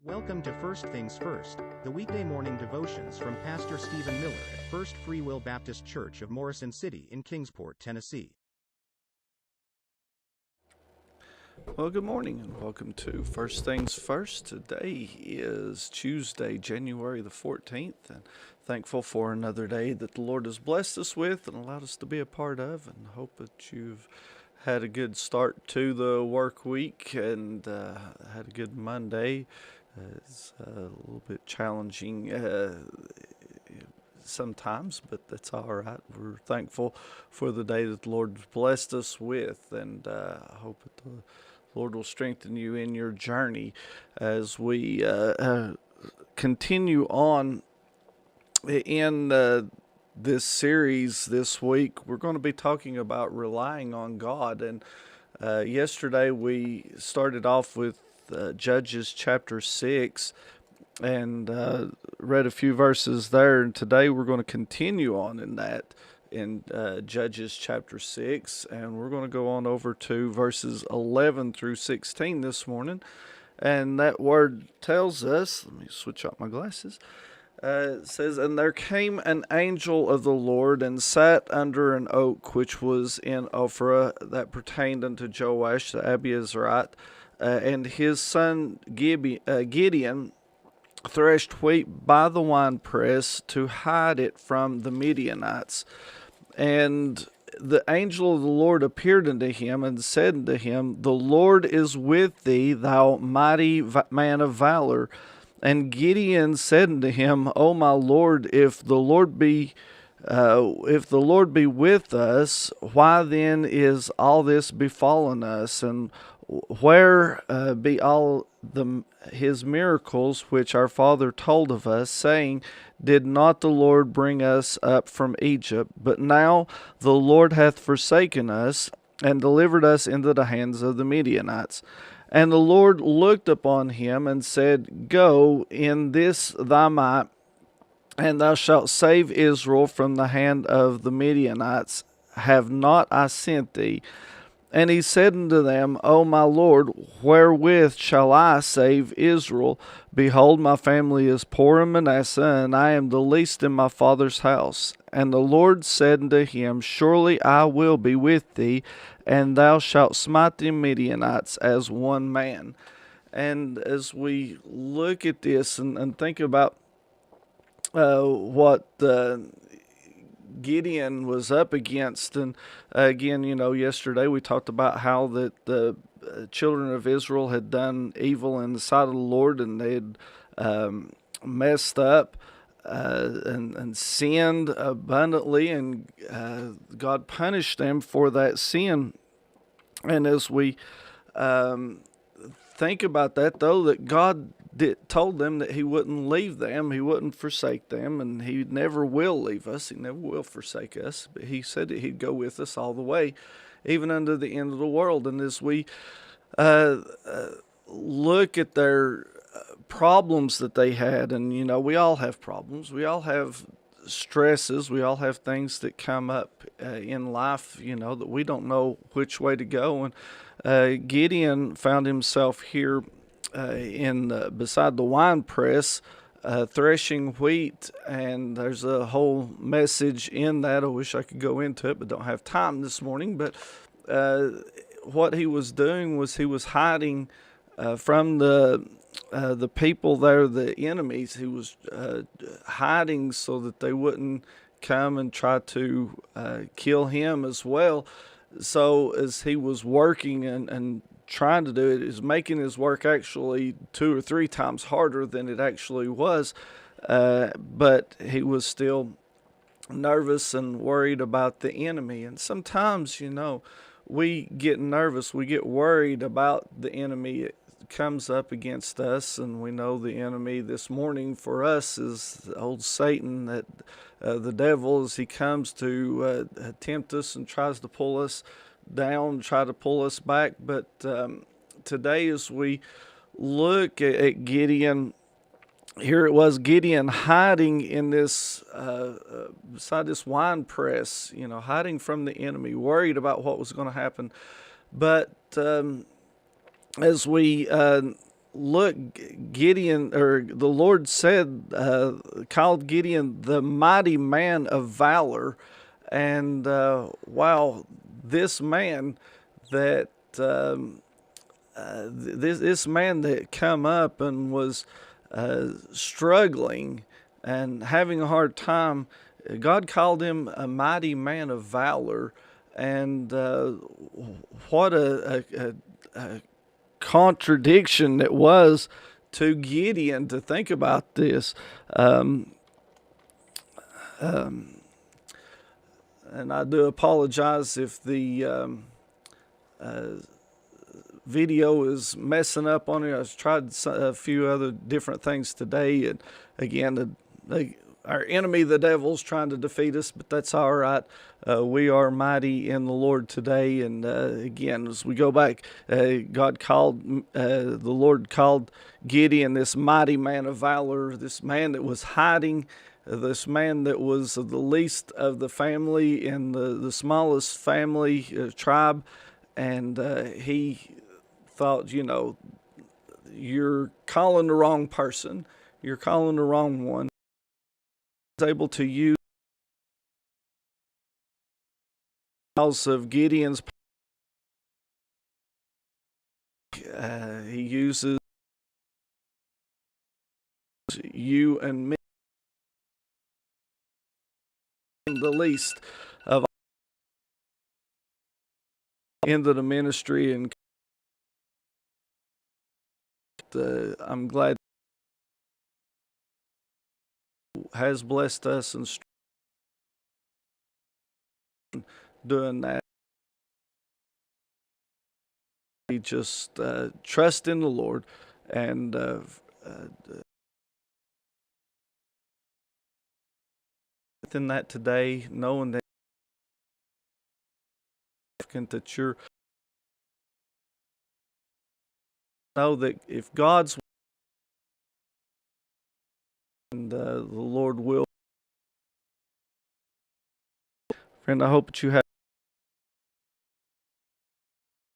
Welcome to First Things First, the weekday morning devotions from Pastor Stephen Miller at First Free Will Baptist Church of Morrison City in Kingsport, Tennessee. Well, good morning and welcome to First Things First. Today is Tuesday, January the 14th, and thankful for another day that the Lord has blessed us with and allowed us to be a part of, and hope that you've had a good start to the work week and had a good Monday. It's a little bit challenging sometimes, but that's all right. We're thankful for the day that the Lord blessed us with, and I hope that the Lord will strengthen you in your journey as we continue on in this series this week. We're going to be talking about relying on God, and yesterday we started off with Judges chapter 6 and read a few verses there, and today we're going to continue on in that in Judges chapter 6, and we're going to go on over to verses 11 through 16 this morning. And that word tells us, let me switch out my glasses. It says, "And there came an angel of the Lord and sat under an oak which was in Ophrah, that pertained unto Joash the Abiezrite, and his son Gideon threshed wheat by the winepress to hide it from the Midianites. And the angel of the Lord appeared unto him and said unto him, The Lord is with thee, thou mighty man of valor. And Gideon said unto him, O my Lord, if the Lord be with us, why then is all this befallen us? And where be all his miracles which our father told of us, saying, Did not the Lord bring us up from Egypt? But now the Lord hath forsaken us, and delivered us into the hands of the Midianites. And the Lord looked upon him, and said, Go in this thy might, and thou shalt save Israel from the hand of the Midianites. Have not I sent thee? And he said unto them, O my Lord, wherewith shall I save Israel? Behold, my family is poor in Manasseh, and I am the least in my father's house. And the Lord said unto him, Surely I will be with thee, and thou shalt smite the Midianites as one man. And as we look at this and think about what Gideon was up against, and again, yesterday we talked about how that the children of Israel had done evil in the sight of the Lord, and they had messed up and sinned abundantly, and God punished them for that sin. And as we think about that, though, that God told them that he wouldn't leave them, he wouldn't forsake them, and he never will leave us, he never will forsake us, but he said that he'd go with us all the way, even unto the end of the world. And as we look at their problems that they had, and we all have problems, we all have stresses, we all have things that come up in life, that we don't know which way to go. And Gideon found himself here beside the wine press, threshing wheat, and there's a whole message in that. I wish I could go into it, but don't have time this morning. But what he was doing was he was hiding from the people there, the enemies. He was hiding so that they wouldn't come and try to kill him as well. So as he was working and trying to do it, is making his work actually 2 or 3 times harder than it actually was, but he was still nervous and worried about the enemy. And sometimes, we get nervous, we get worried about the enemy. It comes up against us, and we know the enemy this morning for us is old Satan, that the devil, as he comes to tempt us and tries to pull us down, try to pull us back. But today, as we look at Gideon, here it was Gideon hiding in this beside this wine press, hiding from the enemy, worried about what was going to happen. But as we look, Gideon, or the Lord said, called Gideon the mighty man of valor. And wow, this man that this man that come up and was struggling and having a hard time, God called him a mighty man of valor. And what a contradiction it was to Gideon to think about this. And I do apologize if the video is messing up on it. I've tried a few other different things today, and again, our enemy, the devil's trying to defeat us, but that's all right. We are mighty in the Lord today, and again, as we go back, God called, the Lord called Gideon this mighty man of valor, this man that was hiding, this man that was the least of the family in the smallest family tribe, and he thought, you're calling the wrong person, you're calling the wrong one. He was able to use the house of Gideon's. He uses you and me, the least of into the ministry, and I'm glad has blessed us and doing that. We just trust in the Lord and in that today, knowing that you're know that if God's and the Lord will. Friend, I hope that you have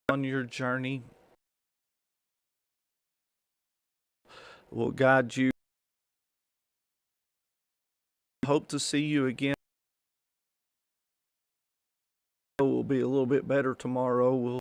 on your journey will guide you. Hope to see you again. We'll be a little bit better tomorrow. We'll